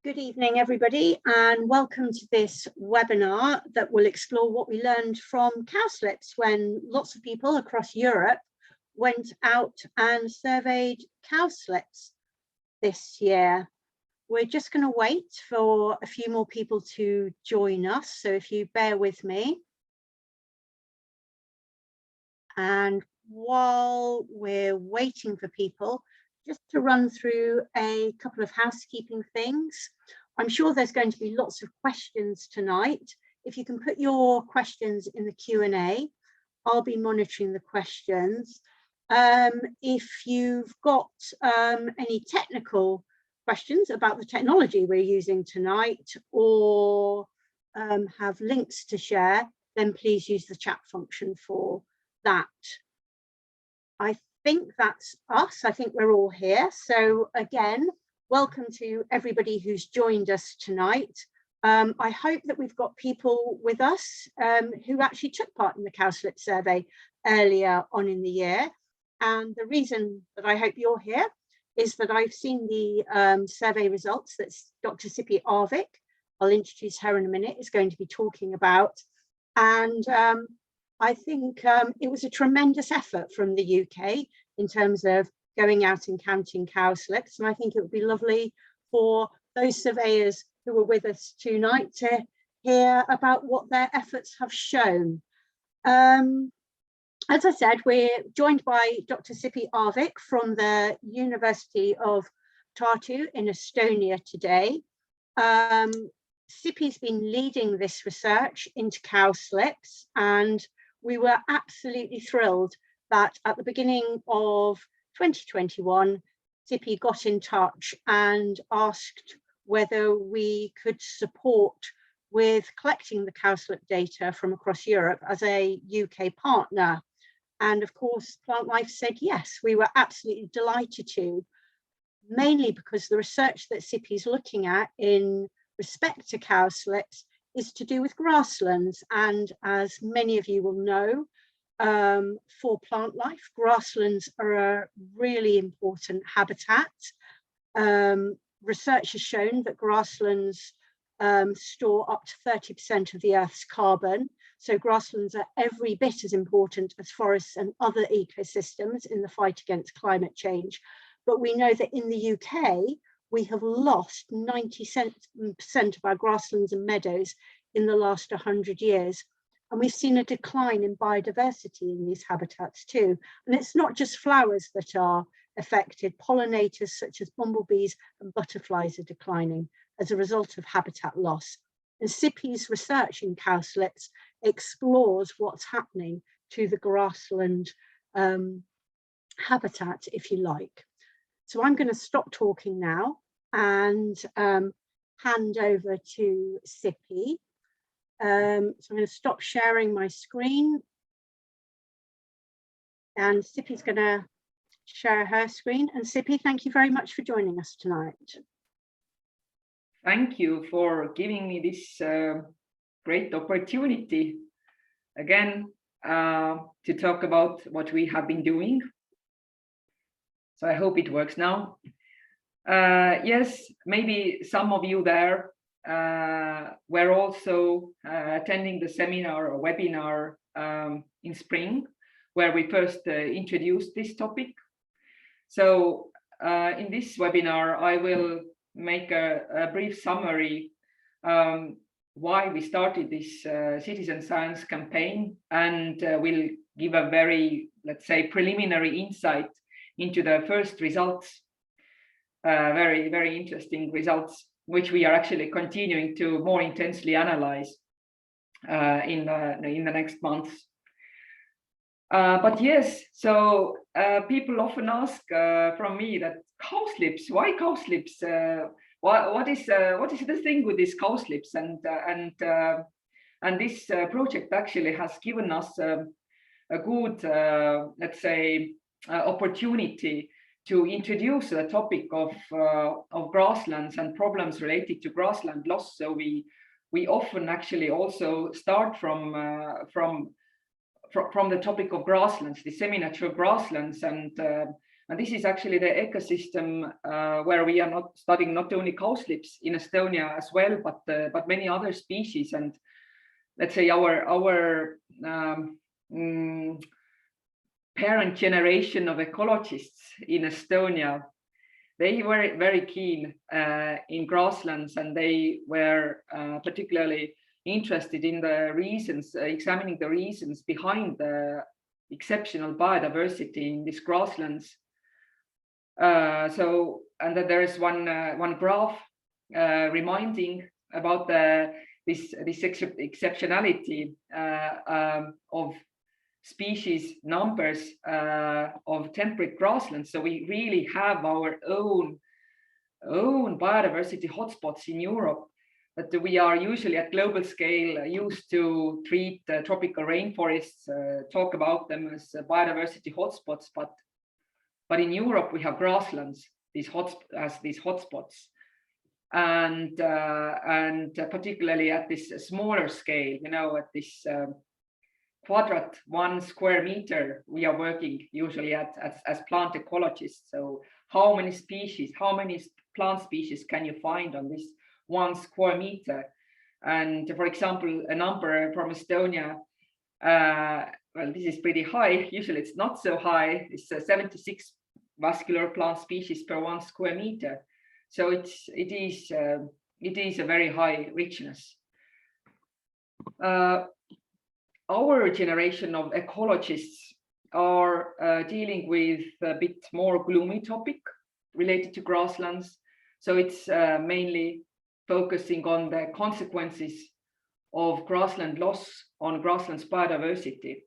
Good evening, everybody, and welcome to this webinar that will explore what we learned from Cowslips when lots of people across Europe went out and surveyed cowslips this year. We're just going to wait for a few more people to join us, so if you bear with me. And while we're waiting for people, just to run through a couple of housekeeping things. I'm sure there's going to be lots of questions tonight. If you can put your questions in the Q&A, I'll be monitoring the questions. If you've got any technical questions about the technology we're using tonight or have links to share, then please use the chat function for that. I think that's us. I think we're all here. So again, welcome to everybody who's joined us tonight. I hope that we've got people with us who actually took part in the Cowslip survey earlier on in the year. And the reason that I hope you're here is that I've seen the survey results that Dr. Tsipe Aavik, I'll introduce her in a minute, is going to be talking about. And I think it was a tremendous effort from the UK in terms of going out and counting cowslips. And I think it would be lovely for those surveyors who were with us tonight to hear about what their efforts have shown. As I said, we're joined by Dr. Tsipe Aavik from the University of Tartu in Estonia today. Tsipe's been leading this research into cowslips, and we were absolutely thrilled that at the beginning of 2021, Tsipe got in touch and asked whether we could support with collecting the cowslip data from across Europe as a UK partner. And of course, Plantlife said yes. We were absolutely delighted to, mainly because the research that Tsipe is looking at in respect to cowslips is to do with grasslands. And as many of you will know, for Plantlife, grasslands are a really important habitat. Research has shown that grasslands store up to 30% of the Earth's carbon. So grasslands are every bit as important as forests and other ecosystems in the fight against climate change. But we know that in the UK, we have lost 90% of our grasslands and meadows in the last 100 years. And we've seen a decline in biodiversity in these habitats too. And it's not just flowers that are affected. Pollinators such as bumblebees and butterflies are declining as a result of habitat loss. And Tsipe's research in cowslips explores what's happening to the grassland habitat, if you like. So I'm going to stop talking now and hand over to Tsipe. So I'm going to stop sharing my screen, and Tsipe's going to share her screen. And Tsipe, thank you very much for joining us tonight. Thank you for giving me this great opportunity again to talk about what we have been doing. So I hope it works now. Yes, maybe some of you there were also attending the seminar or webinar in spring, where we first introduced this topic. So in this webinar, I will make a brief summary why we started this citizen science campaign, and we'll give a very, let's say, preliminary insight into the first results, very, very interesting results, which we are actually continuing to more intensely analyze in the next months. But yes, so people often ask from me that cowslips, why cowslips? What is the thing with these cowslips? And this project actually has given us a good, let's say, opportunity to introduce the topic of grasslands and problems related to grassland loss. So we often actually also start from the topic of grasslands, the semi-natural grasslands, and And this is actually the ecosystem where we are not studying not only cowslips in Estonia as well, but many other species. And let's say our parent generation of ecologists in Estonia, they were very keen in grasslands, and they were particularly interested in the reasons, examining the reasons behind the exceptional biodiversity in these grasslands. And then there is one graph reminding about this exceptionality of species numbers of temperate grasslands. So we really have our own biodiversity hotspots in Europe, that we are usually at global scale used to treat tropical rainforests, talk about them as biodiversity hotspots, but in Europe we have grasslands, these hotspots, and particularly at this smaller scale, at this quadrat 1 square meter, we are working usually as plant ecologists. So how many plant species can you find on this 1 square meter? And for example, a number from Estonia, well, this is pretty high. Usually it's not so high. It's 76 vascular plant species per 1 square meter. So it is a very high richness. Our generation of ecologists are dealing with a bit more gloomy topic related to grasslands. So it's mainly focusing on the consequences of grassland loss on grasslands biodiversity.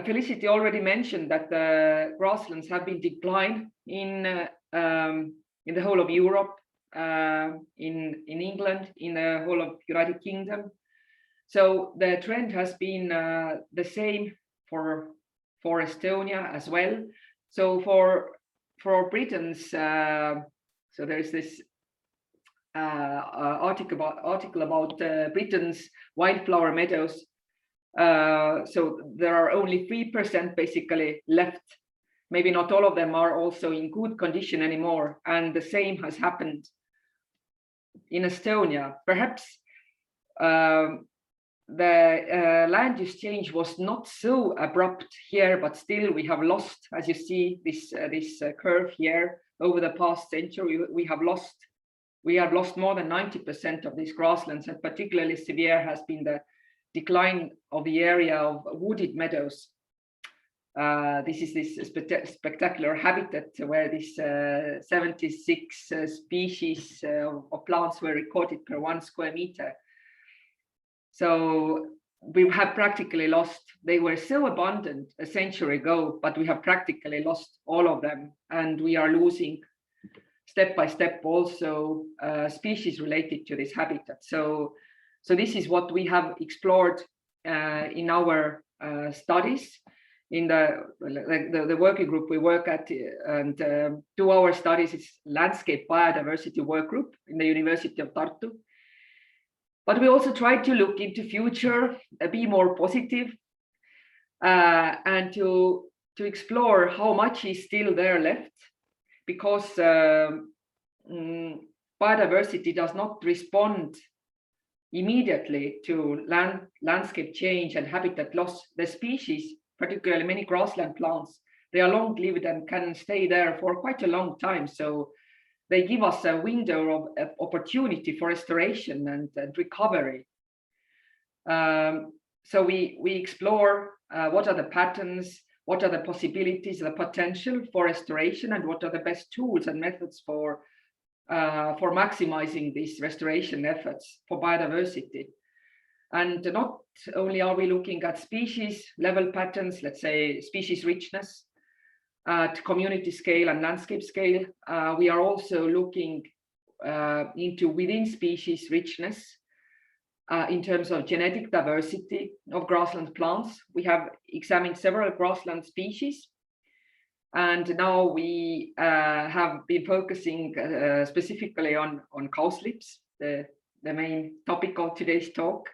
Felicity already mentioned that the grasslands have been declined in the whole of Europe, in England, in the whole of United Kingdom. So the trend has been the same for Estonia as well. So for Britons, so there's this article about Britain's wildflower meadows. So there are only 3% basically left. Maybe not all of them are also in good condition anymore. And the same has happened in Estonia. Perhaps the land use change was not so abrupt here, but still we have lost, as you see this curve here, over the past century, we have lost more than 90% of these grasslands, and particularly severe has been the decline of the area of wooded meadows. This is this spectacular habitat where this 76 species of plants were recorded per 1 square meter. So we have practically lost, they were so abundant a century ago, but we have practically lost all of them, and we are losing step by step also species related to this habitat. So this is what we have explored in our studies. In the working group we work at and do our studies is landscape biodiversity work group in the University of Tartu. But we also try to look into future, be more positive, and to explore how much is still there left, because biodiversity does not respond immediately to landscape change and habitat loss. The species, particularly many grassland plants, they are long-lived and can stay there for quite a long time. So they give us a window of opportunity for restoration and recovery. So we explore what are the patterns, what are the possibilities, the potential for restoration, and what are the best tools and methods for maximizing these restoration efforts for biodiversity. And not only are we looking at species level patterns, let's say species richness, at community scale and landscape scale, we are also looking into within species richness in terms of genetic diversity of grassland plants. We have examined several grassland species, and now we have been focusing specifically on cowslips, the main topic of today's talk.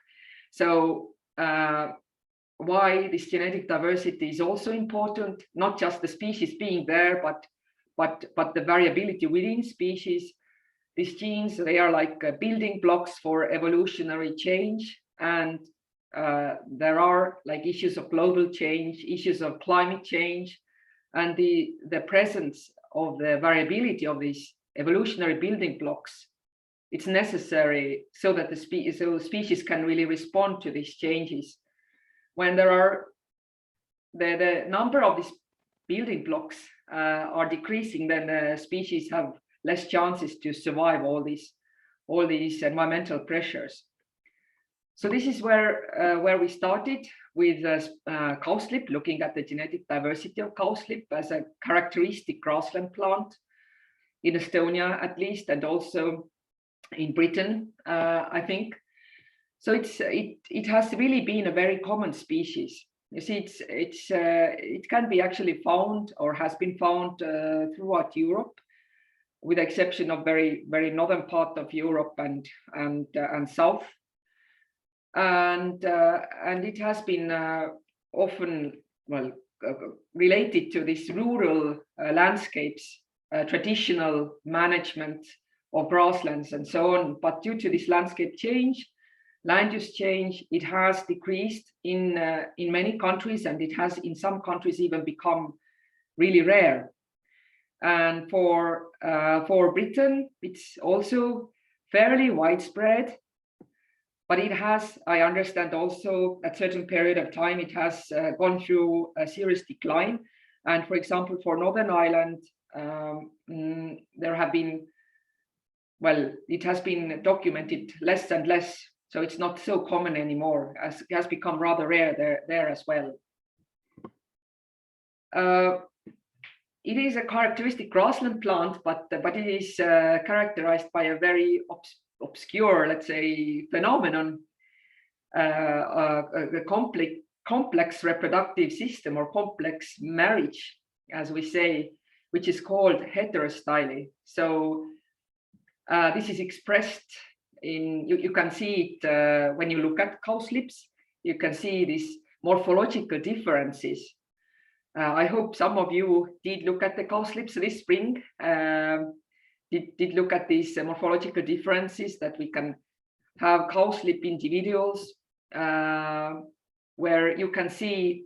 So why this genetic diversity is also important, not just the species being there, but the variability within species. These genes, they are like building blocks for evolutionary change, and there are like issues of global change, issues of climate change, and the presence of the variability of these evolutionary building blocks. It's necessary so that the species can really respond to these changes. When there are the number of these building blocks are decreasing, then the species have less chances to survive all these environmental pressures. So this is where we started with cowslip, looking at the genetic diversity of cowslip as a characteristic grassland plant in Estonia, at least, and also in Britain, I think. So it has really been a very common species. You see, it can be actually found, or has been found throughout Europe, with the exception of very northern part of Europe and south. And it has been often related to these rural landscapes, traditional management of grasslands and so on. But due to this landscape change, land use change, it has decreased in many countries, and it has in some countries even become really rare. And for Britain, it's also fairly widespread, but it has, I understand, also at a certain period of time, it has gone through a serious decline. And for example, for Northern Ireland, there have been, it has been documented less and less. So it's not so common anymore, as it has become rather rare there as well. It is a characteristic grassland plant, but it is characterized by a very obscure, let's say, phenomenon, a complex reproductive system, or complex marriage, as we say, which is called heterostyle. So this is expressed in, you can see it when you look at cowslips. You can see these morphological differences. I hope some of you did look at the cowslips this spring, did look at these morphological differences, that we can have cowslip individuals where you can see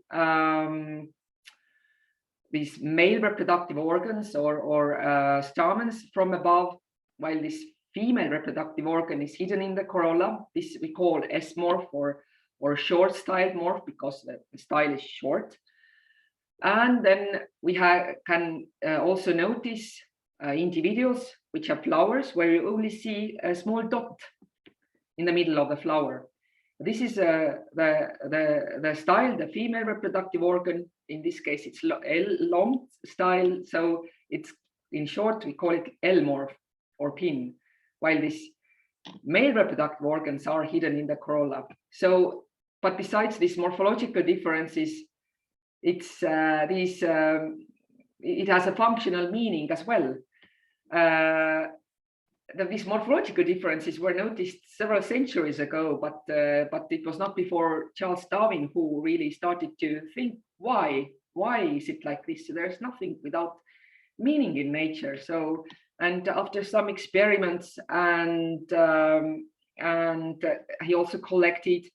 these male reproductive organs or stamens from above, while this female reproductive organ is hidden in the corolla. This we call S-morph or short-styled morph, because the style is short. And then we can also notice individuals which have flowers where you only see a small dot in the middle of the flower. This is the style, the female reproductive organ. In this case, it's long style. So it's, in short, we call it L-morph or pin, while these male reproductive organs are hidden in the corolla. So, but besides these morphological differences, it has a functional meaning as well. These morphological differences were noticed several centuries ago, but it was not before Charles Darwin who really started to think, why is it like this? There's nothing without meaning in nature. So, and after some experiments, and he also collected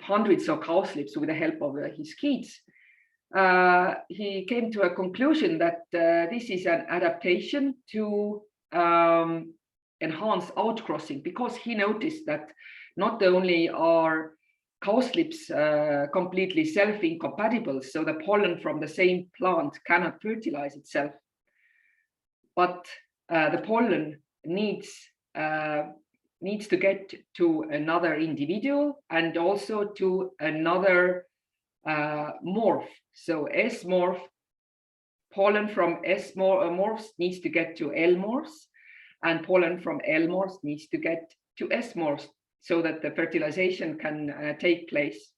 hundreds of cowslips with the help of his kids. He came to a conclusion that this is an adaptation to enhance outcrossing, because he noticed that not only are cowslips completely self-incompatible, so the pollen from the same plant cannot fertilize itself, but the pollen needs to get to another individual and also to another morph. So S-morph, pollen from S-morphs needs to get to L-morphs, and pollen from L-morphs needs to get to S-morphs, so that the fertilization can take place.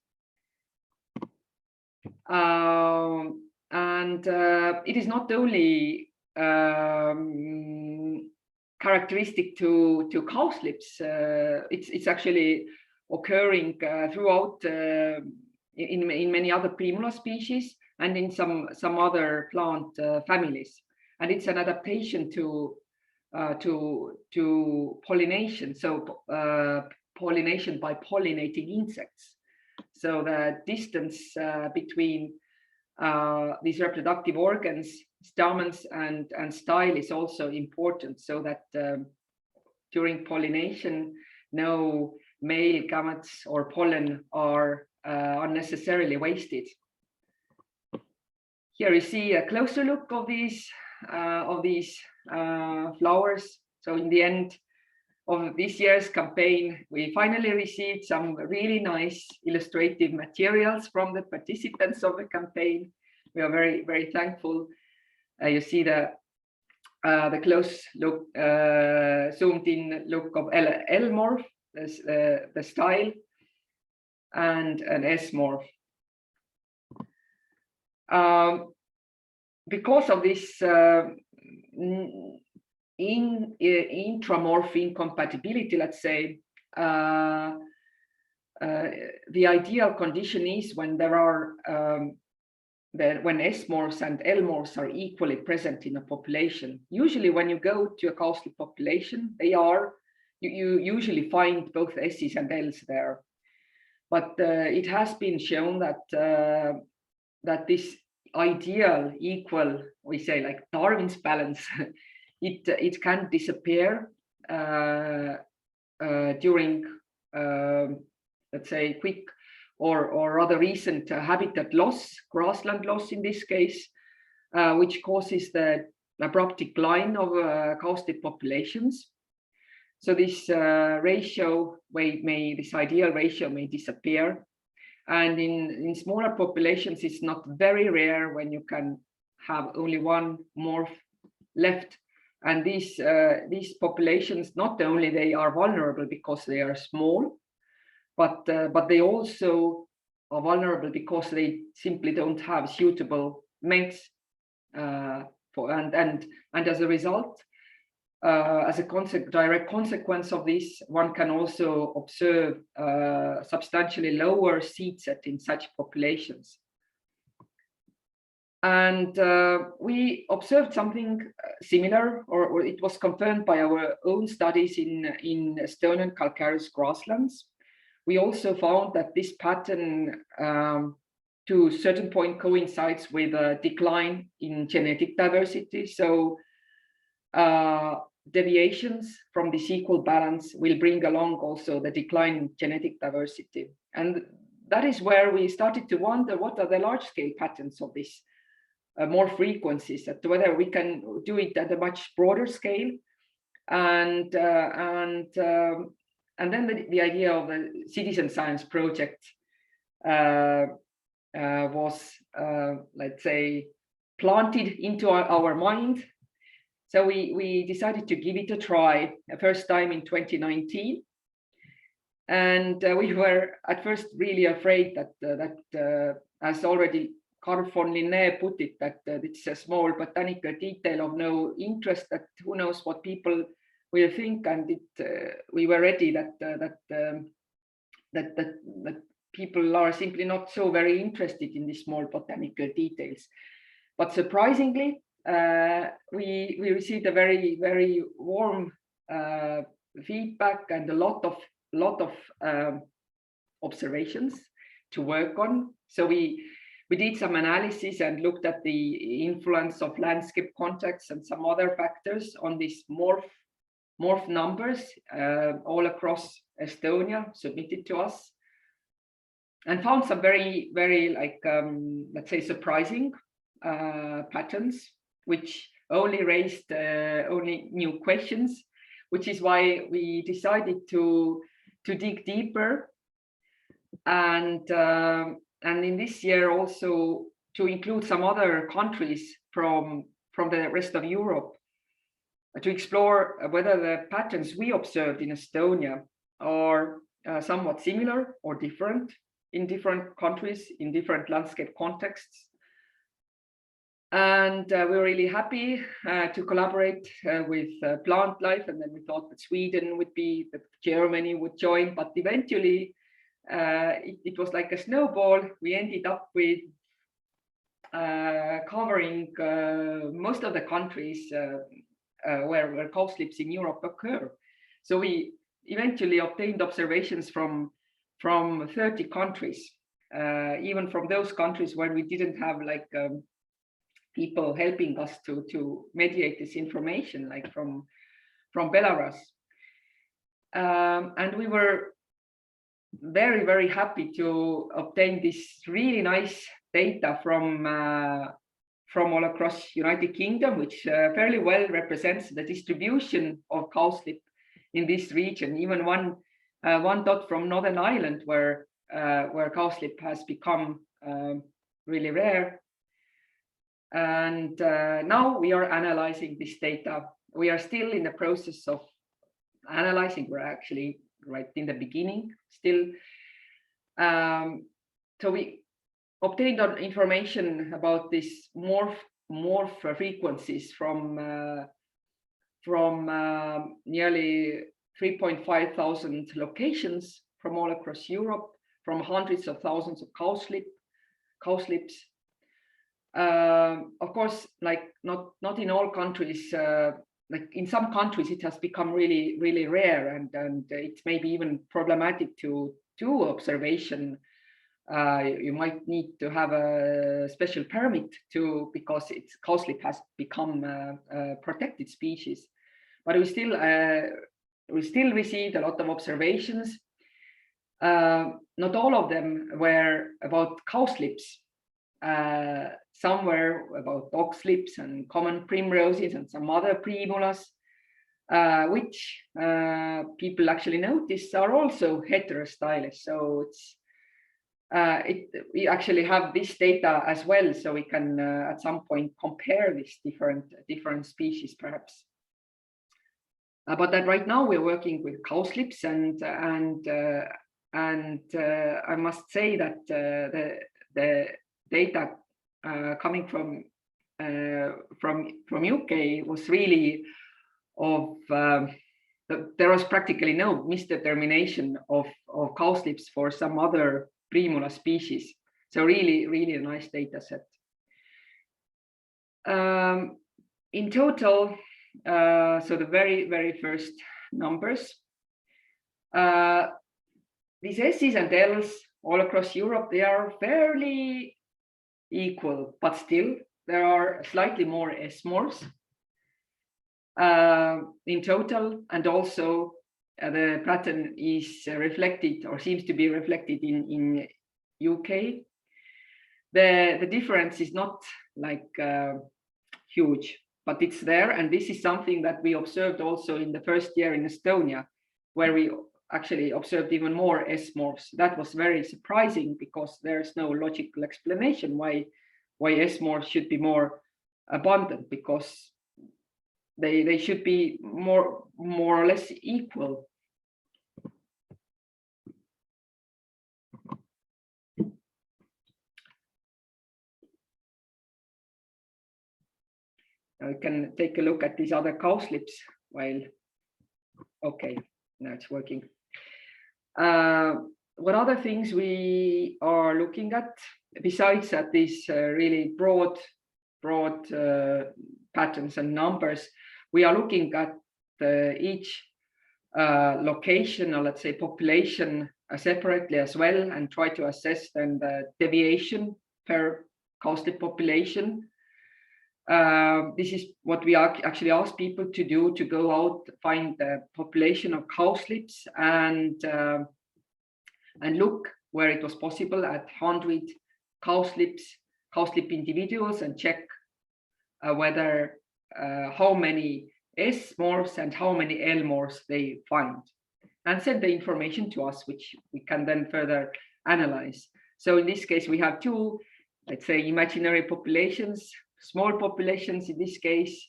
And it is not only characteristic to cowslips, it's actually occurring throughout in many other Primula species and in some other plant families. And it's an adaptation to pollination, so pollination by pollinating insects. So the distance between these reproductive organs, stamens and style is also important, so that during pollination, no male gametes or pollen are unnecessarily wasted. Here you see a closer look of these flowers. So in the end of this year's campaign, we finally received some really nice illustrative materials from the participants of the campaign. We are very, very thankful. You see the close look, zoomed in look of L morph, the style, and an S morph. Because of this intramorph incompatibility, let's say, the ideal condition is when there are when S morphs and L morphs are equally present in a population. Usually when you go to a cowslip population, you usually find both S's and L's there. But it has been shown that that this ideal equal, we say like Darwin's balance, it can disappear during let's say quick or rather recent habitat loss, grassland loss in this case, which causes the abrupt decline of cowslip populations. So this ratio this ideal ratio may disappear. And in smaller populations, it's not very rare when you can have only one morph left. And these populations, not only they are vulnerable because they are small, but they also are vulnerable because they simply don't have suitable mates. And as a result, as a direct consequence of this, one can also observe substantially lower seed set in such populations. And we observed something similar, or it was confirmed by our own studies in Estonian calcareous grasslands. We also found that this pattern to a certain point coincides with a decline in genetic diversity. So deviations from this equal balance will bring along also the decline in genetic diversity. And that is where we started to wonder what are the large-scale patterns of this more frequencies, that whether we can do it at a much broader scale. And then the idea of the citizen science project was, let's say, planted into our mind. So we decided to give it a try, first time in 2019. And we were at first really afraid that as already Carl von Linné put it, that it's a small botanical detail of no interest, that who knows what people will think, and we were ready that people are simply not so very interested in these small botanical details. But surprisingly, we received a very, very warm feedback and a lot of observations to work on. So we did some analysis and looked at the influence of landscape contexts and some other factors on these morph numbers all across Estonia submitted to us, and found some very, very let's say surprising patterns, which only raised only new questions, which is why we decided to dig deeper and in this year also to include some other countries from the rest of Europe to explore whether the patterns we observed in Estonia are somewhat similar or different in different countries, in different landscape contexts. And we're really happy to collaborate with Plantlife, and then we thought that Sweden would be, that Germany would join, but eventually it was like a snowball. We ended up with covering most of the countries where cowslips in Europe occur. So we eventually obtained observations from 30 countries, even from those countries where we didn't have like people helping us to mediate this information, like from Belarus. And we were very, very happy to obtain this really nice data from all across United Kingdom, which fairly well represents the distribution of cowslip in this region. Even one dot from Northern Ireland, where cowslip has become really rare. And now we are analyzing this data. We are still in the process of analyzing. We're actually right in the beginning still. So we obtained information about this morph frequencies from nearly 3.5 thousand locations from all across Europe, from hundreds of thousands of cowslips. Of course, like not in all countries. Like in some countries, it has become really, really rare, and it's maybe even problematic to do observation. You might need to have a special permit because cowslip has become a protected species. But we still received a lot of observations. Not all of them were about cowslips. Some were about oxlips and common primroses and some other primulas, which people actually notice are also heterostyle. So we actually have this data as well, so we can at some point compare these different species, perhaps. But that right now we're working with cowslips, and I must say that the data coming from UK was really of there was practically no misdetermination of cowslips for some other primula species. So really, really a nice data set. In total, so the very, very first numbers, these S's and L's all across Europe, they are fairly equal, but still there are slightly more S morphs in total, and also the pattern is reflected or seems to be reflected in UK. The difference is not like huge, but it's there, and this is something that we observed also in the first year in Estonia, where we actually observed even more S morphs. That was very surprising because there's no logical explanation why S morphs should be more abundant, because they should be more or less equal. I can take a look at these other cowslips while, okay, now it's working. What other things we are looking at besides at these really broad patterns and numbers? We are looking at each location, or let's say population, separately as well, and try to assess then the deviation per cowslip population. This is what we actually ask people to do, to go out, find the population of cowslips and look where it was possible at 100 cowslip individuals, and check whether how many S morphs and how many L morphs they find, and send the information to us, which we can then further analyze. So in this case, we have two, let's say, imaginary populations, small populations. In this case,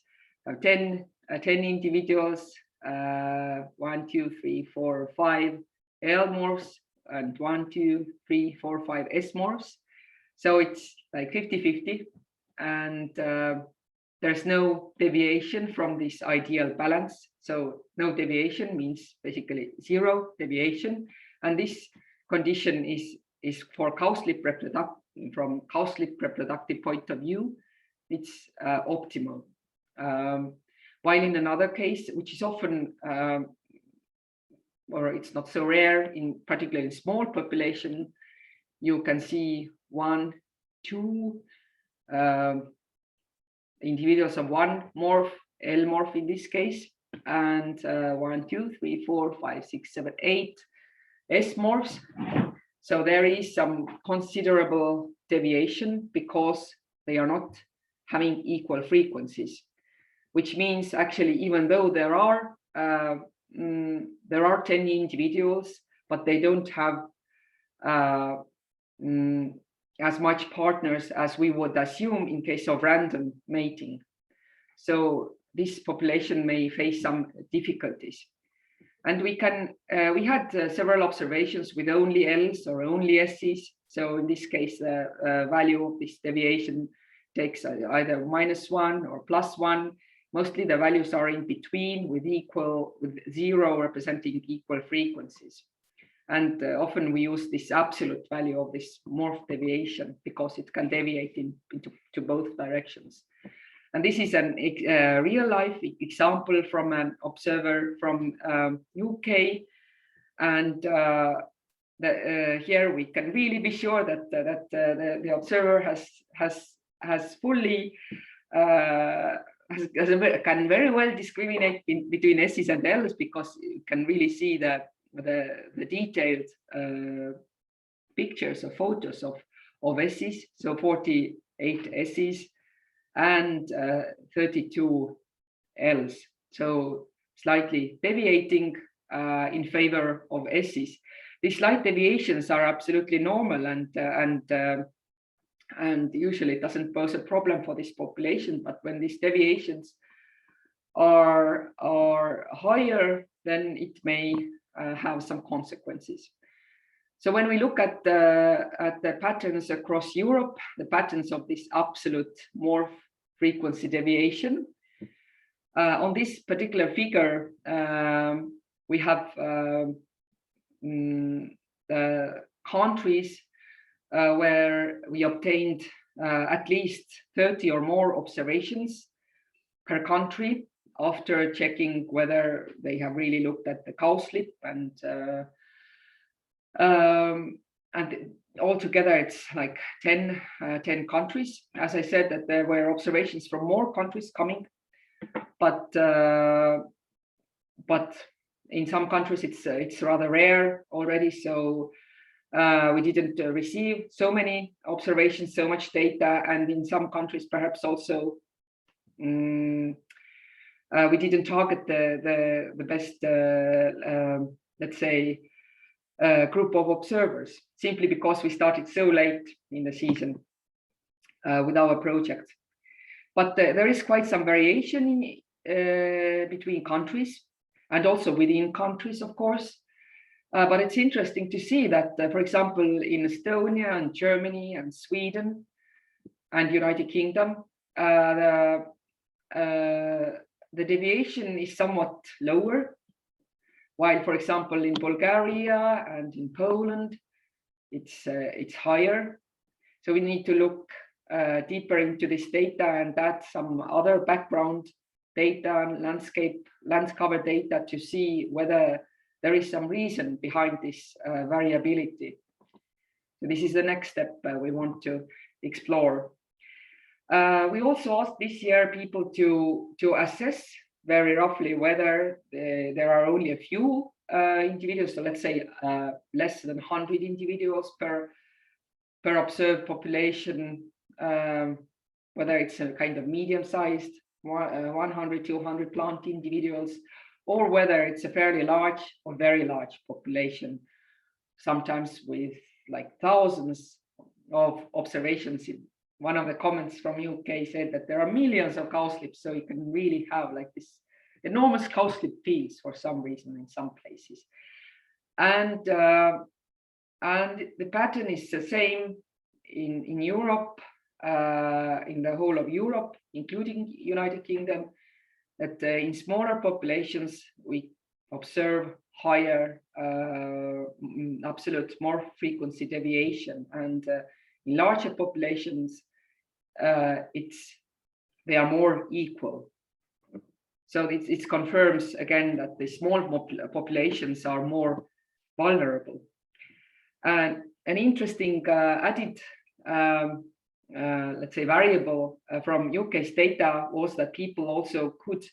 10 individuals, 1, 2, 3, 4, 5 L morphs, and 1, 2, 3, 4, 5 S morphs. So it's like 50-50, and there's no deviation from this ideal balance. So no deviation means basically zero deviation, and this condition is for cowslip from cowslip reproductive point of view, it's optimal. While in another case, which is often or it's not so rare, in particularly in small population, you can see 1, 2 individuals of one morph, L morph in this case, and 1, 2, 3, 4, 5, 6, 7, 8 S morphs. So there is some considerable deviation because they are not having equal frequencies, which means actually, even though there are 10 individuals, but they don't have as much partners as we would assume in case of random mating. So this population may face some difficulties. And we had several observations with only L's or only S's. So in this case, the value of this deviation takes either -1 or +1. Mostly the values are in between with 0 representing equal frequencies. And often we use this absolute value of this morph deviation because it can deviate into both directions. And this is a real life example from an observer from UK. And here we can really be sure that the observer has fully can very well discriminate between S's and L's, because you can really see the detailed pictures or photos of S's. So 48 S's and 32 L's. So slightly deviating in favor of S's. These slight deviations are absolutely normal, and usually it doesn't pose a problem for this population. But when these deviations are higher, then it may have some consequences. So when we look at the patterns across Europe, the patterns of this absolute morph frequency deviation, on this particular figure, we have the countries where we obtained at least 30 or more observations per country after checking whether they have really looked at the cowslip, and altogether it's like 10 countries. As I said, that there were observations from more countries coming, but in some countries it's rather rare already. So we didn't receive so many observations, so much data, and in some countries perhaps also we didn't target the best, let's say, group of observers, simply because we started so late in the season with our project. But there is quite some variation between countries and also within countries, of course. But it's interesting to see that, for example, in Estonia and Germany and Sweden and United Kingdom, the deviation is somewhat lower, while, for example, in Bulgaria and in Poland, it's higher. So we need to look deeper into this data and add some other background data and landscape cover data to see whether there is some reason behind this variability. So this is the next step we want to explore. We also asked this year people to assess very roughly whether there are only a few individuals, so let's say less than 100 individuals per observed population, whether it's a kind of medium-sized 100, 200 plant individuals, or whether it's a fairly large or very large population, sometimes with like thousands of observations. One of the comments from UK said that there are millions of cowslips, so you can really have like this enormous cowslip fields for some reason in some places. And the pattern is the same in Europe, in the whole of Europe, including United Kingdom, that in smaller populations we observe higher absolute morph frequency deviation, and in larger populations they are more equal. So it confirms again that the small populations are more vulnerable. And an interesting added let's say variable from UK's data was that people also could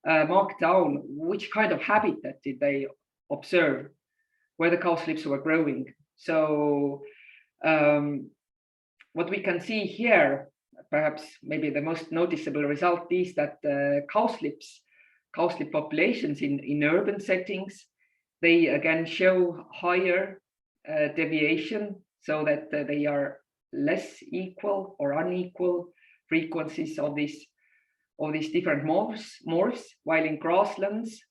mark down which kind of habitat did they observe where the cowslips were growing. So what we can see here, perhaps maybe the most noticeable result, is that cowslip populations in urban settings, they again show higher deviation, so that they are less equal or unequal frequencies of these different morphs, while in grasslands,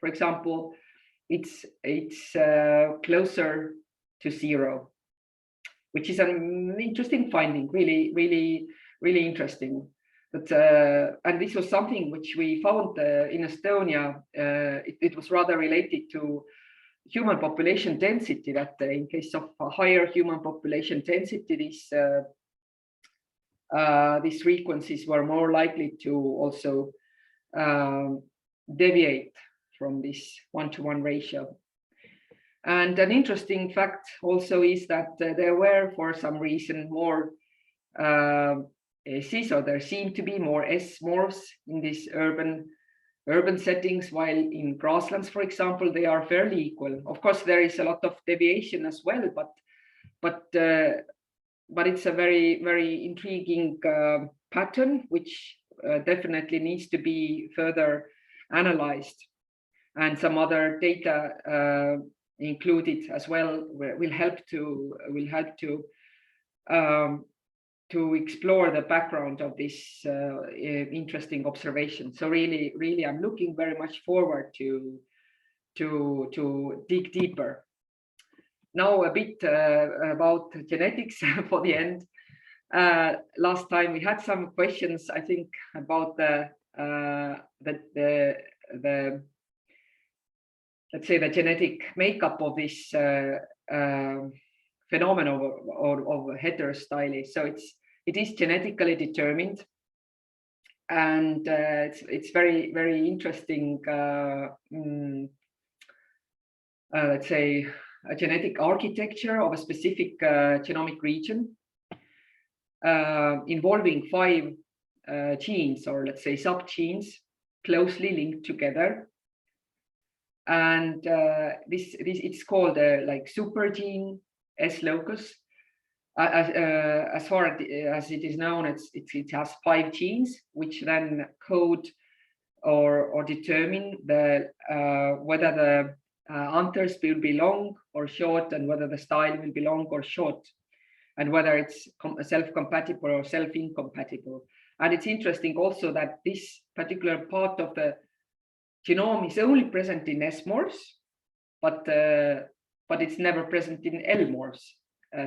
for example, it's closer to 0, which is an interesting finding, really interesting. But and this was something which we found in Estonia. It was rather related to human population density, that in case of a higher human population density, these frequencies were more likely to also deviate from this 1-to-1 ratio. And an interesting fact also is that there were, for some reason, more S's, or there seemed to be more S morphs in these urban settings, while in grasslands, for example, they are fairly equal. Of course, there is a lot of deviation as well, but it's a very intriguing pattern, which definitely needs to be further analyzed. And some other data included as well will help to explore the background of this interesting observation. So really, I'm looking very much forward to dig deeper. Now a bit about genetics for the end. Last time we had some questions, I think, about the let's say the genetic makeup of this phenomenon of heterostyle. So it is genetically determined, and it's very interesting. Let's say a genetic architecture of a specific genomic region involving 5 genes, or let's say subgenes, closely linked together. And this it's called like supergene S locus. As far as it is known, it has 5 genes, which then code or determine the whether the anthers will be long or short, and whether the style will be long or short, and whether it's self-compatible or self-incompatible. And it's interesting also that this particular part of the genome is only present in S morphs, but it's never present in L morphs.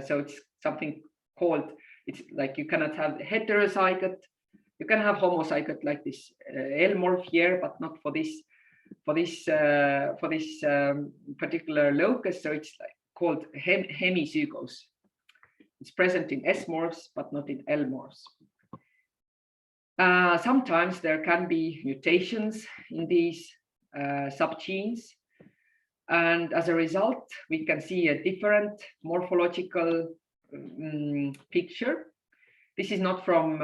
So it's something called, it's like you cannot have heterozygote, you can have homozygote like this L morph here, but not for this particular locus. So it's like called hemizygous. It's present in S morphs, but not in L morphs. Sometimes there can be mutations in these subgenes, and as a result, we can see a different morphological picture. This is not from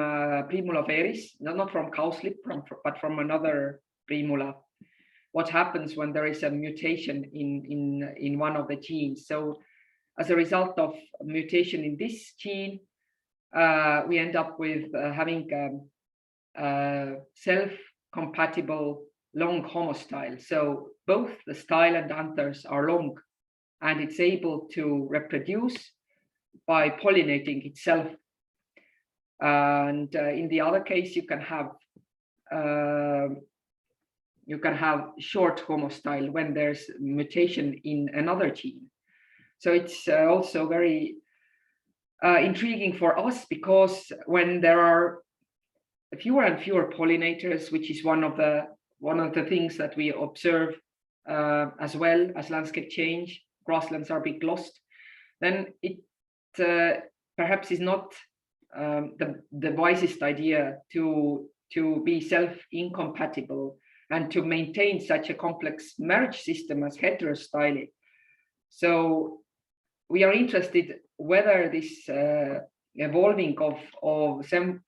Primula veris, not from cowslip, but from another Primula. What happens when there is a mutation in one of the genes? So as a result of mutation in this gene, we end up with having self-compatible long homostyle. So both the style and anthers are long, and it's able to reproduce by pollinating itself. And in the other case, you can have short homostyle when there's mutation in another gene. So it's also very intriguing for us, because when there are fewer and fewer pollinators, which is one of the things that we observe as well as landscape change, grasslands are being lost, then it perhaps is not the wisest idea to be self-incompatible and to maintain such a complex marriage system as heterostyle. So we are interested whether this evolving of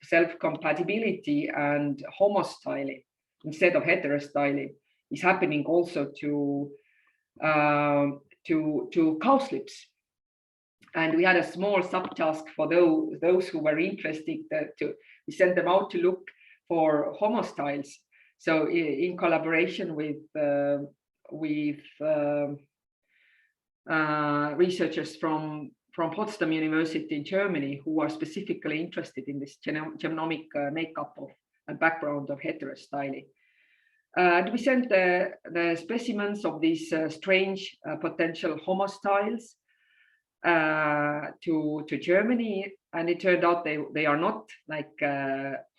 self-compatibility and homostyle instead of heterostyle is happening also to cowslips. And we had a small subtask for those who were interested we sent them out to look for homostyles. So in collaboration with researchers from Potsdam University in Germany, who are specifically interested in this genomic makeup of and background of heterostyle. And we sent the specimens of these strange potential homostyles to Germany, and it turned out they are not like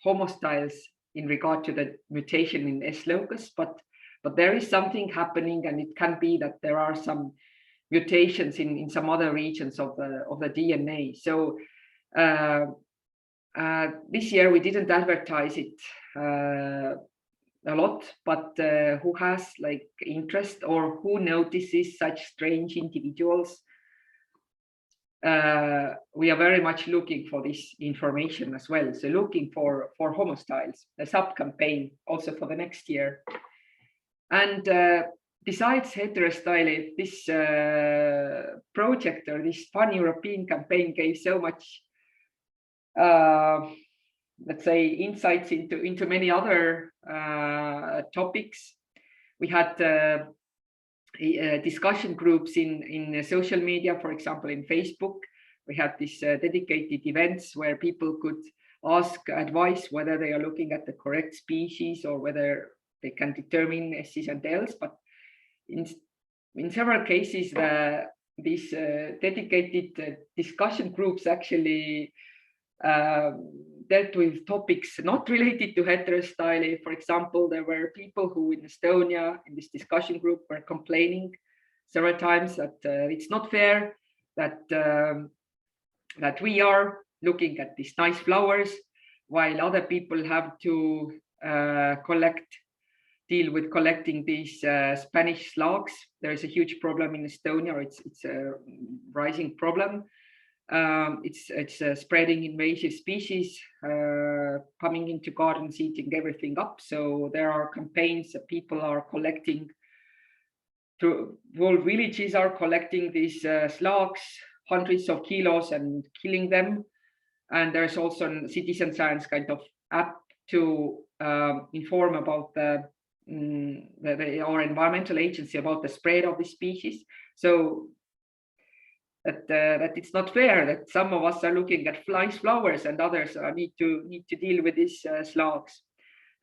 homostyles in regard to the mutation in S locus, but there is something happening, and it can be that there are some mutations in some other regions of the DNA. So this year we didn't advertise it a lot, but who has like interest or who notices such strange individuals, we are very much looking for this information as well. So looking for homostyles, a sub-campaign also for the next year. And besides Heterostyle, this project or this pan-European campaign gave so much, let's say, insights into many other topics. We had discussion groups in social media, for example, in Facebook. We had these dedicated events where people could ask advice whether they are looking at the correct species or whether they can determine S's and L's. But in several cases, these dedicated discussion groups actually dealt with topics not related to heterostyle. For example, there were people who in Estonia in this discussion group were complaining several times that it's not fair that that we are looking at these nice flowers while other people have to deal with collecting these Spanish slugs. There is a huge problem in Estonia. It's a rising problem. It's spreading invasive species coming into gardens, eating everything up. So there are campaigns that people are collecting. Whole villages are collecting these slugs, hundreds of kilos, and killing them. And there's also a citizen science kind of app to inform about our environmental agency about the spread of the species. So that it's not fair that some of us are looking at nice flowers and others need to deal with these slugs.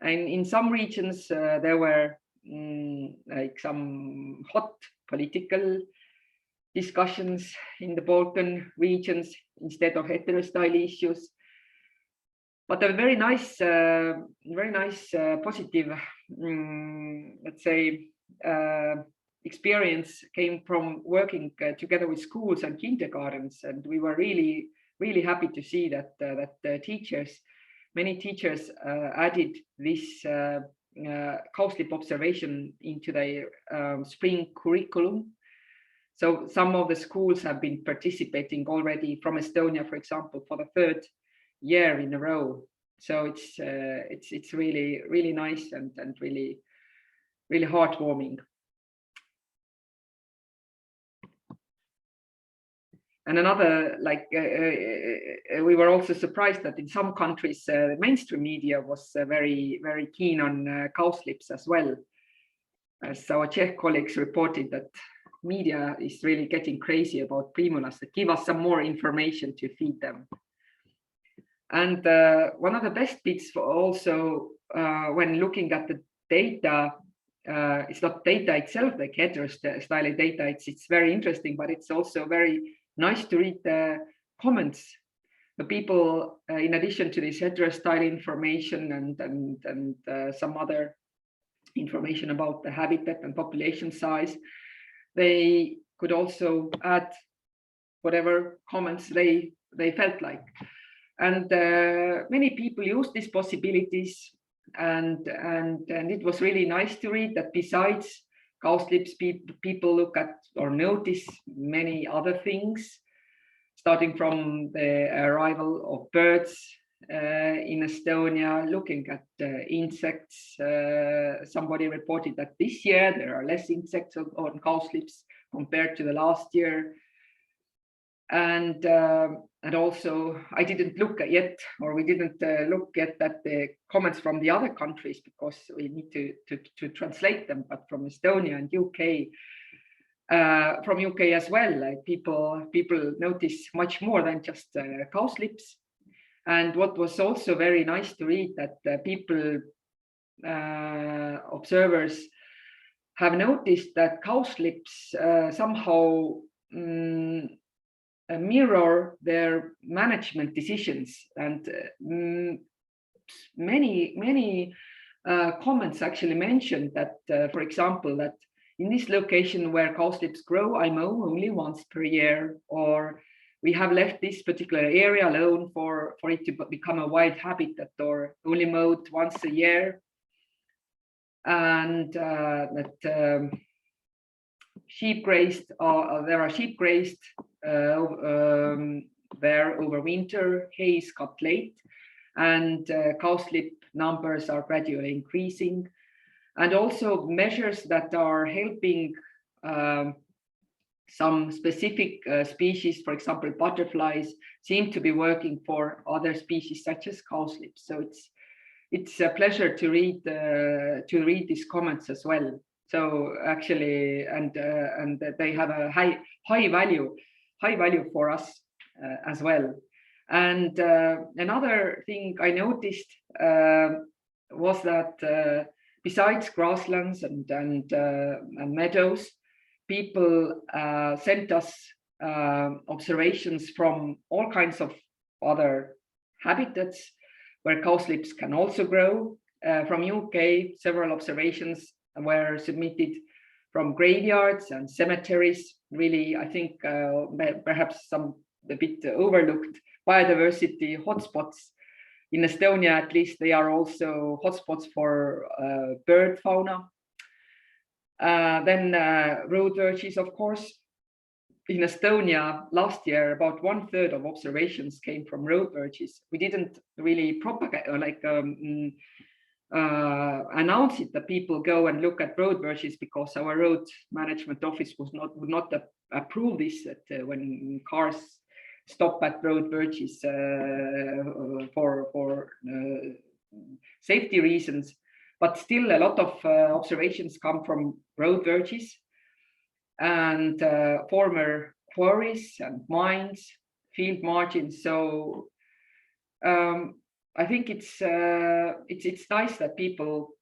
And in some regions there were like some hot political discussions in the Balkan regions instead of heterostyle issues. But a very nice positive, let's say, experience came from working together with schools and kindergartens, and we were really happy to see that many teachers added this cowslip observation into their spring curriculum. So some of the schools have been participating already from Estonia, for example, for the third year in a row. So it's really nice and really heartwarming. And another, like, we were also surprised that in some countries, the mainstream media was very keen on cowslips as well. As our Czech colleagues reported that media is really getting crazy about primulas, that give us some more information to feed them. And one of the best bits for also when looking at the data, it's not data itself, like heterostyle data, it's very interesting, but it's also very nice to read the comments. The people, in addition to this heterostyle information and some other information about the habitat and population size. They could also add whatever comments they felt like. And many people use these possibilities, and it was really nice to read that besides cowslips, people look at or notice many other things, starting from the arrival of birds in Estonia, looking at insects. Somebody reported that this year there are less insects on cowslips compared to the last year. And also I didn't look at yet, or we didn't look yet at the comments from the other countries, because we need to translate them, but from Estonia and UK, from UK as well, like people notice much more than just cowslips. And what was also very nice to read, that people, observers, have noticed that cowslips somehow mirror their management decisions, and many comments actually mentioned that, for example, that in this location where cowslips grow, I mow only once per year, or we have left this particular area alone for it to become a wild habitat, or only mowed once a year. And that sheep grazed, there are sheep grazed there over winter, hay is cut late, and cowslip numbers are gradually increasing. And also measures that are helping some specific species, for example, butterflies, seem to be working for other species such as cowslips. So it's a pleasure to read these comments as well. So actually, and they have a high value for us as well. And another thing I noticed was that besides grasslands and meadows, people sent us observations from all kinds of other habitats where cowslips can also grow. From UK, several observations were submitted from graveyards and cemeteries. Really, I think perhaps some a bit overlooked biodiversity hotspots. In Estonia, at least, they are also hotspots for bird fauna. Then road verges, of course. In Estonia last year, about 1/3 of observations came from road verges. We didn't really propagate or announce it that people go and look at road verges, because our road management office would not approve this, that when cars stop at road verges for safety reasons. But still, a lot of observations come from road verges and former quarries and mines, field margins. So I think it's nice that people,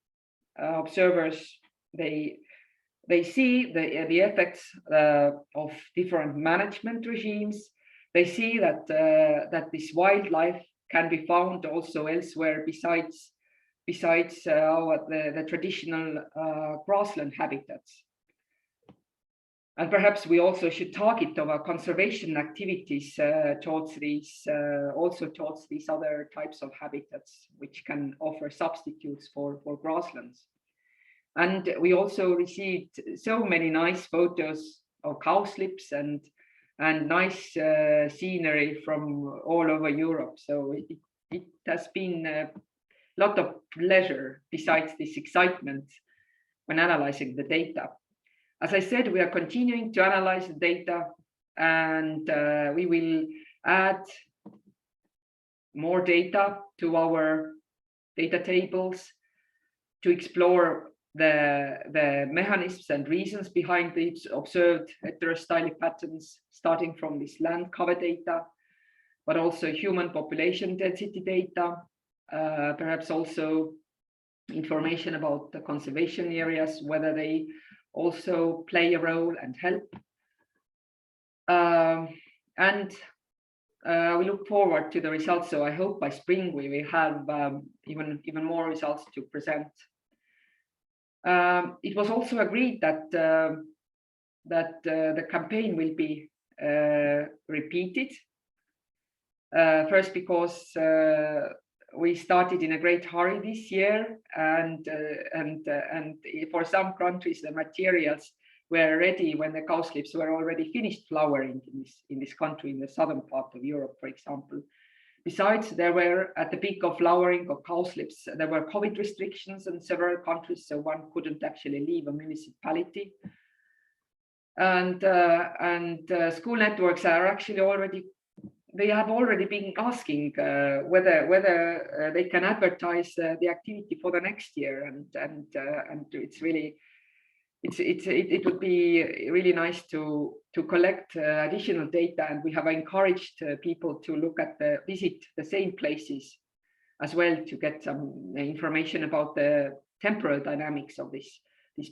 observers, they see the effects of different management regimes. They see that this wildlife can be found also elsewhere besides the traditional grassland habitats. And perhaps we also should target our conservation activities towards these other types of habitats, which can offer substitutes for grasslands. And we also received so many nice photos of cowslips and nice scenery from all over Europe. So it has been a lot of pleasure besides this excitement when analyzing the data. As I said, we are continuing to analyze the data, and we will add more data to our data tables to explore the mechanisms and reasons behind these observed heterostyle patterns, starting from this land cover data, but also human population density data, perhaps also information about the conservation areas, whether they also play a role and help. And we look forward to the results. So I hope by spring we will have even more results to present. It was also agreed that the campaign will be repeated. First, because we started in a great hurry this year, and for some countries the materials were ready when the cowslips were already finished flowering in this country, in the southern part of Europe, for example. Besides, there were at the peak of flowering of cowslips, there were COVID restrictions in several countries, so one couldn't actually leave a municipality. And school networks are actually already, they have already been asking whether they can advertise the activity for the next year, and it's really, it would be really nice to collect additional data, and we have encouraged people to look at visit the same places as well to get some information about the temporal dynamics of these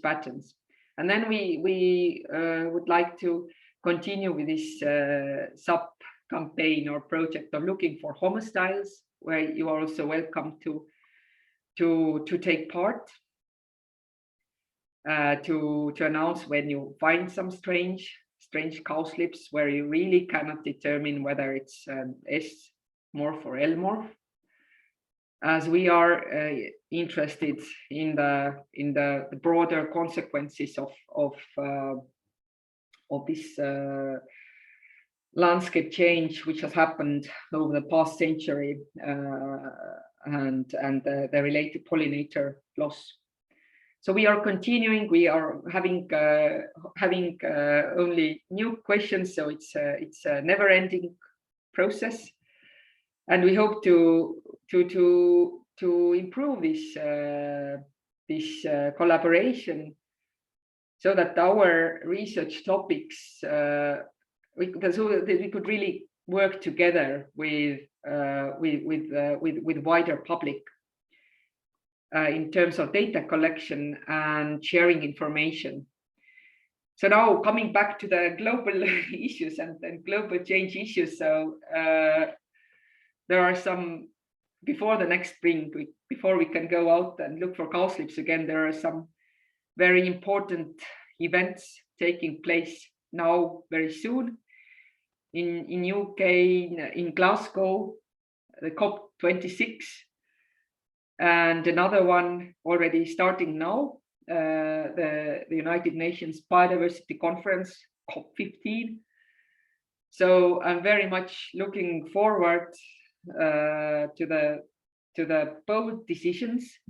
patterns. And then we would like to continue with this sub campaign or project of looking for homostyles, where you are also welcome to take part. To announce when you find some strange cowslips where you really cannot determine whether it's S morph or L morph, as we are interested in the broader consequences of this landscape change which has happened over the past century, and the related pollinator loss. So we are continuing. We are having only new questions, so it's a never-ending process, and we hope to improve this collaboration, so that our research topics we could really work together with wider public. In terms of data collection and sharing information. So now coming back to the global issues and global change issues. So there are some, before the next spring, before we can go out and look for cowslips again, there are some very important events taking place now very soon. In UK, in Glasgow, the COP26, and another one already starting now, the United Nations Biodiversity Conference, COP15. So I'm very much looking forward to the bold decisions.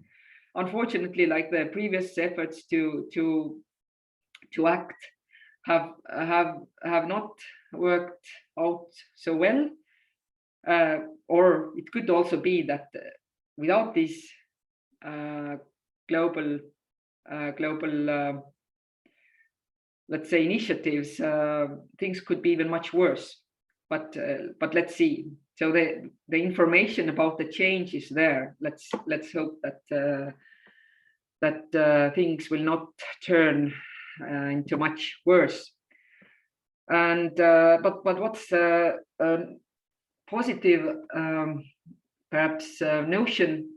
Unfortunately, like the previous efforts to act have not worked out so well, or it could also be that without these global let's say initiatives, things could be even much worse. But let's see. So the information about the change is there. Let's hope that things will not turn into much worse. And but what's positive perhaps notion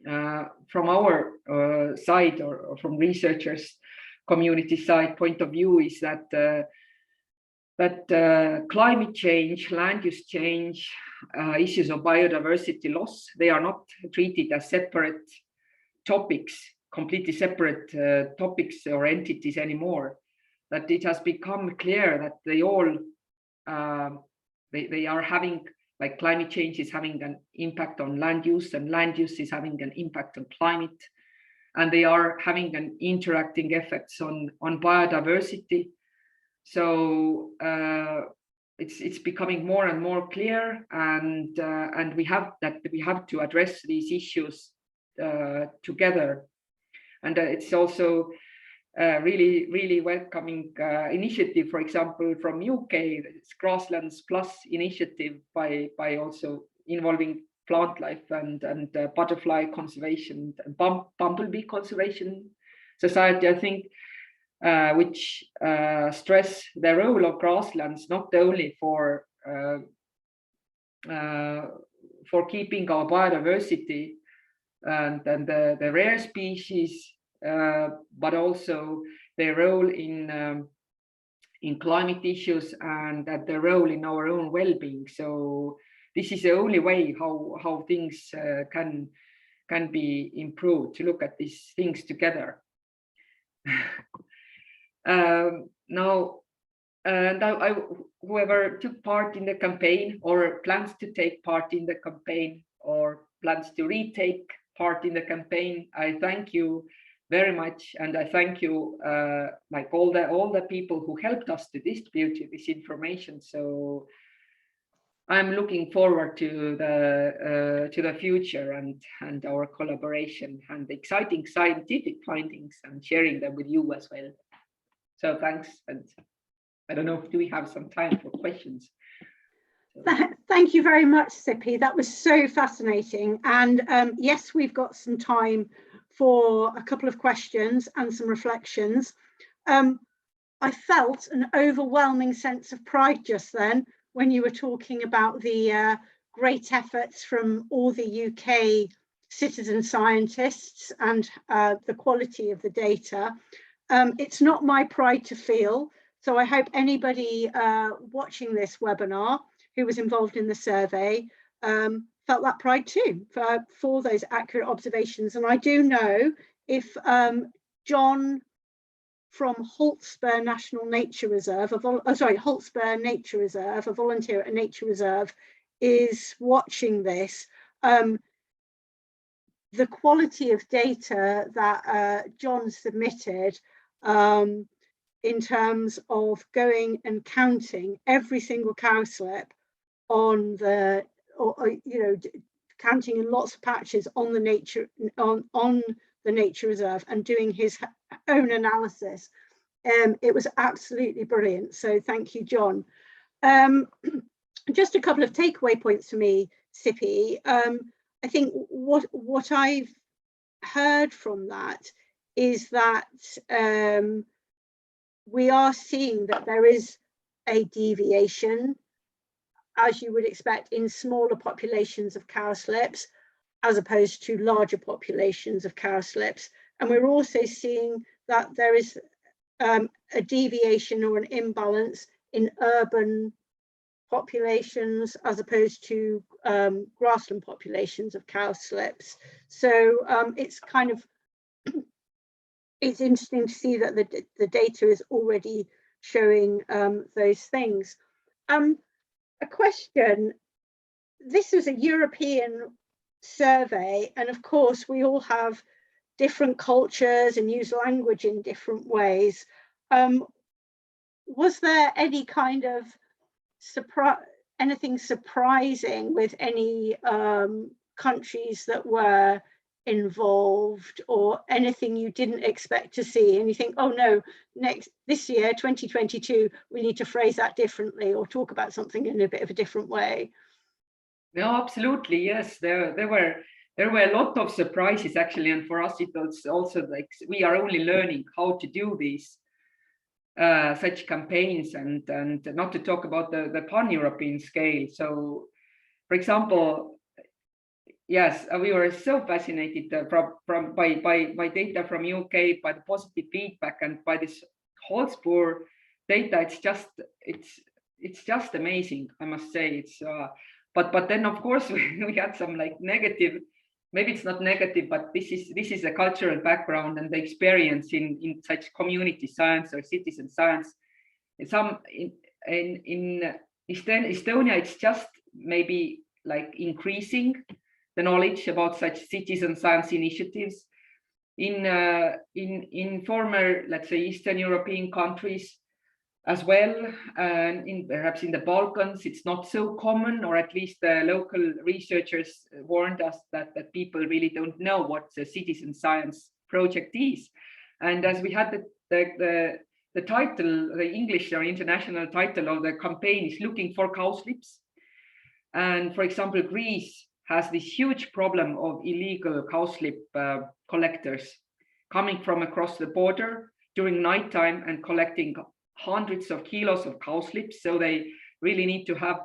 from our side, or from researchers community side point of view, is that climate change, land use change, issues of biodiversity loss, they are not treated as separate topics, completely separate topics or entities anymore. That it has become clear that they all they are having, like, climate change is having an impact on land use, and land use is having an impact on climate, and they are having an interacting effects on biodiversity. So it's becoming more and more clear, and we have to address these issues together. And it's also really welcoming initiative, for example, from UK, it's Grasslands Plus initiative by also involving Plantlife and butterfly conservation and bumblebee conservation society, I think, which stress the role of grasslands not only for keeping our biodiversity and the rare species, but also their role in climate issues and that their role in our own well-being. So this is the only way how things can be improved, to look at these things together. Now, whoever took part in the campaign or plans to take part in the campaign or plans to retake part in the campaign, I thank you very much, and I thank you like all the people who helped us to distribute this information. So I'm looking forward to the future and our collaboration and the exciting scientific findings and sharing them with you as well. So thanks, and I don't know, do we have some time for questions? Thank you very much, Tsipe. That was so fascinating. And yes, we've got some time for a couple of questions and some reflections. I felt an overwhelming sense of pride just then when you were talking about the great efforts from all the UK citizen scientists and the quality of the data. It's not my pride to feel, so I hope anybody watching this webinar who was involved in the survey felt that pride too for those accurate observations. And I do know if John from Hotspur National Nature Reserve, Hotspur Nature Reserve, a volunteer at a nature reserve, is watching this, the quality of data that John submitted in terms of going and counting every single cowslip on the, counting in lots of patches on the nature reserve and doing his own analysis. It was absolutely brilliant. So thank you, John. Just a couple of takeaway points for me, Tsipe. I think what I've heard from that is that we are seeing that there is a deviation, as you would expect, in smaller populations of cowslips as opposed to larger populations of cowslips. And we're also seeing that there is a deviation or an imbalance in urban populations as opposed to grassland populations of cowslips. So it's kind of, it's interesting to see that the data is already showing those things. A question, this is a European survey, and of course we all have different cultures and use language in different ways. Was there any kind of anything surprising with any countries that were involved, or anything you didn't expect to see and you think, oh no, this year 2022 we need to phrase that differently or talk about something in a bit of a different way? No, absolutely, yes. There were a lot of surprises actually, and for us it was also like we are only learning how to do these such campaigns, and not to talk about the pan-European scale. So, for example, yes, we were so fascinated by data from UK, by the positive feedback, and by this Hotspur data. It's just amazing, I must say. It's but then of course we had some like negative. Maybe it's not negative, but this is a cultural background and the experience in such community science or citizen science. In Estonia, it's just maybe like increasing the knowledge about such citizen science initiatives. In former, let's say, Eastern European countries as well, and perhaps in the Balkans, it's not so common, or at least the local researchers warned us that people really don't know what the citizen science project is. And as we had the title, the English or international title of the campaign is Looking for Cowslips. And for example, Greece has this huge problem of illegal cowslip collectors coming from across the border during nighttime and collecting hundreds of kilos of cowslips. So they really need to have,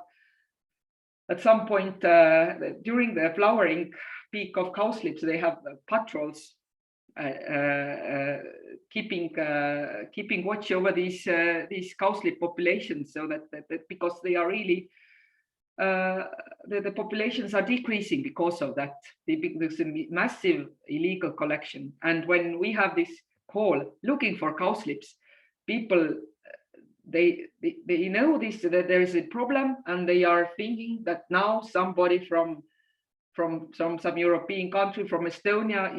at some point during the flowering peak of cowslips, they have patrols keeping watch over these cowslip populations, so that because they are really the populations are decreasing because of that. There's a massive illegal collection, and when we have this call looking for cowslips, people they know this, that there is a problem, and they are thinking that now somebody from some European country, from Estonia,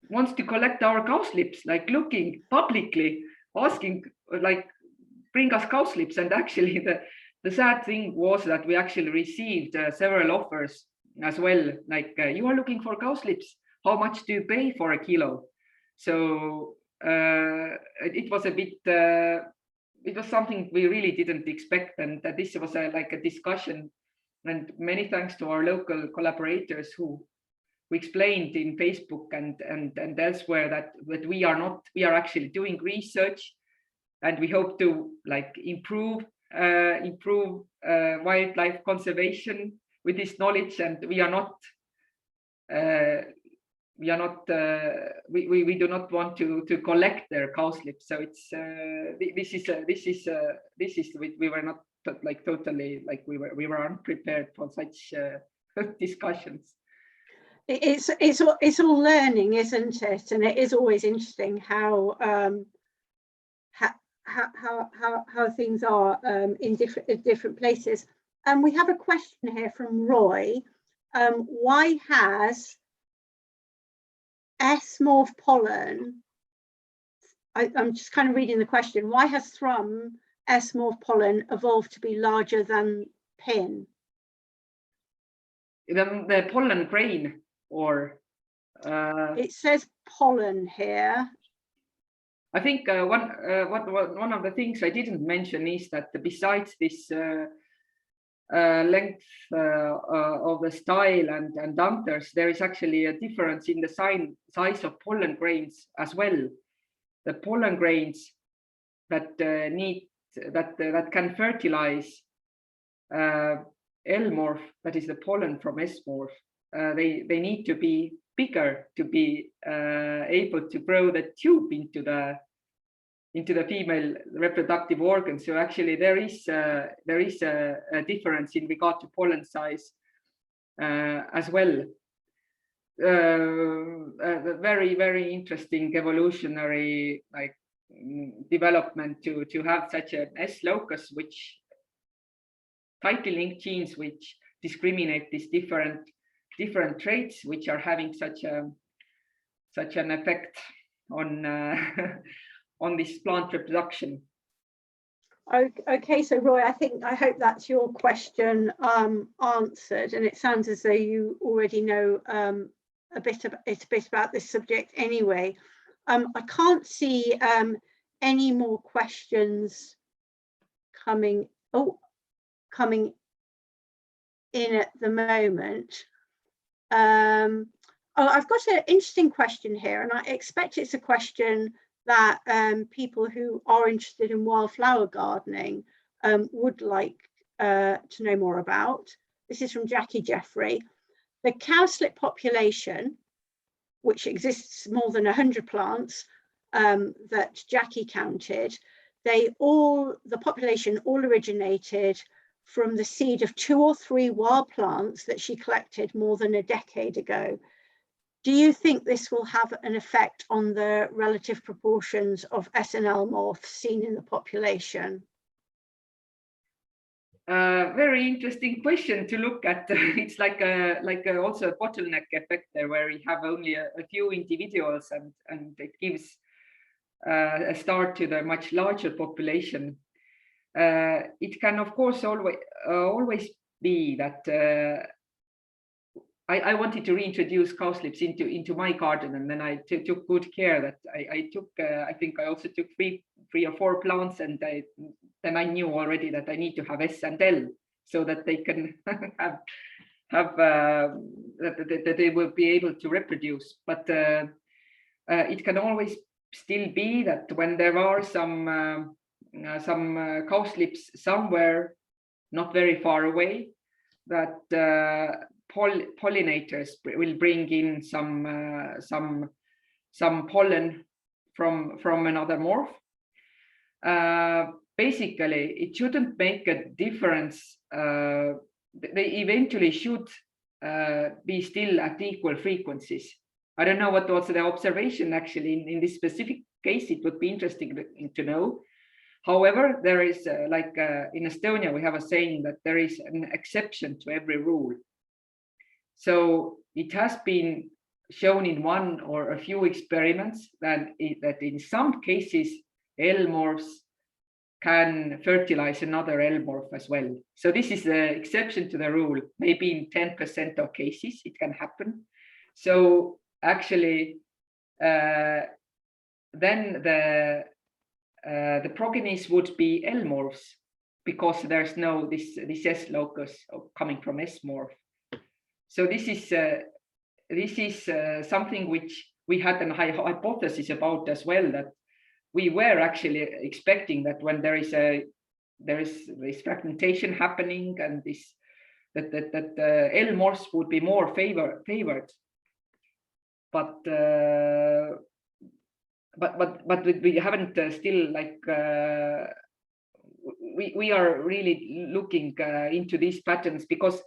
wants to collect our cowslips, like looking publicly, asking, like, bring us cowslips. And actually the sad thing was that we actually received several offers as well, like, you are looking for cowslips, how much do you pay for a kilo? So it was a bit it was something we really didn't expect, and that this was like a discussion. And many thanks to our local collaborators who explained in Facebook and elsewhere that we are actually doing research, and we hope to, like, improve wildlife conservation with this knowledge. And we do not want to collect their cowslips. So it's we were not, like, totally, like, we were unprepared for such discussions. It's all learning, isn't it? And it is always interesting how things are in different places. And we have a question here from Roy. Why has S-morph pollen? I'm just kind of reading the question. Why has thrum S-morph pollen evolved to be larger than pin? The pollen grain, or it says pollen here. I think one of the things I didn't mention is that besides this length of the style and anthers, there is actually a difference in the size of pollen grains as well. The pollen grains that can fertilize L-morph, that is the pollen from S-morph, they need to be bigger to be able to grow the tube into the female reproductive organ. So actually there is a difference in regard to pollen size as well. A very interesting evolutionary, like, development to have such an S locus, which tightly linked genes which discriminate these different traits, which are having such an effect on on this plant reproduction. Okay, so Roy, I hope that's your question answered, and it sounds as though you already know a bit about this subject anyway. I can't see any more questions coming in at the moment. I've got an interesting question here, and I expect it's a question that people who are interested in wildflower gardening would like to know more about. This is from Jackie Jeffrey. The cowslip population, which exists more than 100 plants that Jackie counted, the population all originated from the seed of 2 or 3 wild plants that she collected more than a decade ago. Do you think this will have an effect on the relative proportions of SNL morphs seen in the population? Very interesting question to look at. It's like also a bottleneck effect there, where we have only a few individuals, and it gives a start to the much larger population. It can, of course, always be that I wanted to reintroduce cowslips into my garden, and then I took good care that I think I also took three or 4 plants, and then I knew already that I need to have S and L, so that they can have that they will be able to reproduce. But it can always still be that when there are some cowslips somewhere not very far away, that pollinators will bring in some some pollen from another morph. Basically, it shouldn't make a difference. They eventually should be still at equal frequencies. I don't know what was the observation actually in this specific case. It would be interesting to know. However, there is in Estonia, we have a saying that there is an exception to every rule. So it has been shown in one or a few experiments that in some cases, L morphs can fertilize another L morph as well. So this is the exception to the rule. Maybe in 10% of cases it can happen. So actually, then the progenies would be L morphs because there's no this S locus coming from S morph. So this is something which we had a hypothesis about as well, that we were actually expecting that when there is this fragmentation happening and that L morphs would be more favored, but we haven't still we are really looking into these patterns, because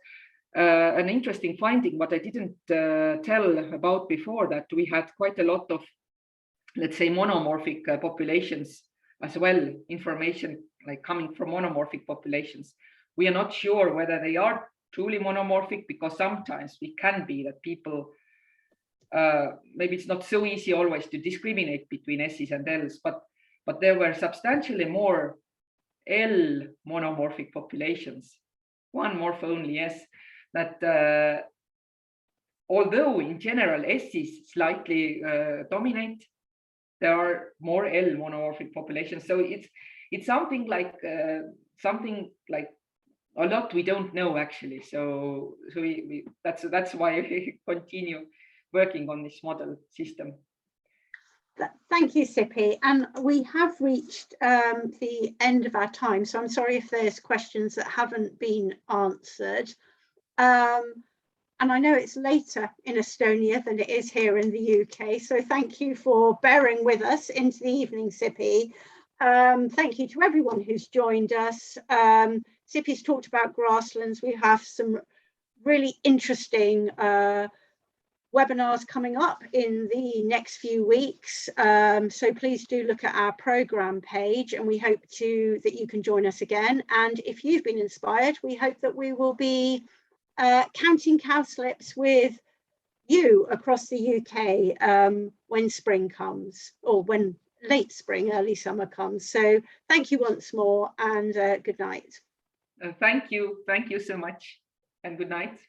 an interesting finding, what I didn't tell about before, that we had quite a lot of, let's say, monomorphic populations as well, information like coming from monomorphic populations. We are not sure whether they are truly monomorphic, because sometimes it can be that people, maybe it's not so easy always to discriminate between S's and L's, but there were substantially more L monomorphic populations, one morph only S, that although in general S's slightly dominate, there are more L monomorphic populations. So it's something like a lot we don't know actually. So that's why we continue working on this model system. Thank you, Tsipe. And we have reached the end of our time, so I'm sorry if there's questions that haven't been answered. And I know it's later in Estonia than it is here in the UK, so thank you for bearing with us into the evening, Tsipe. Thank you to everyone who's joined us. Tsipe's talked about grasslands. We have some really interesting webinars coming up in the next few weeks, so please do look at our program page, and we hope that you can join us again. And if you've been inspired, we hope that we will be counting cowslips with you across the UK when spring comes, or when late spring, early summer comes. So thank you once more, and good night. Thank you so much, and good night.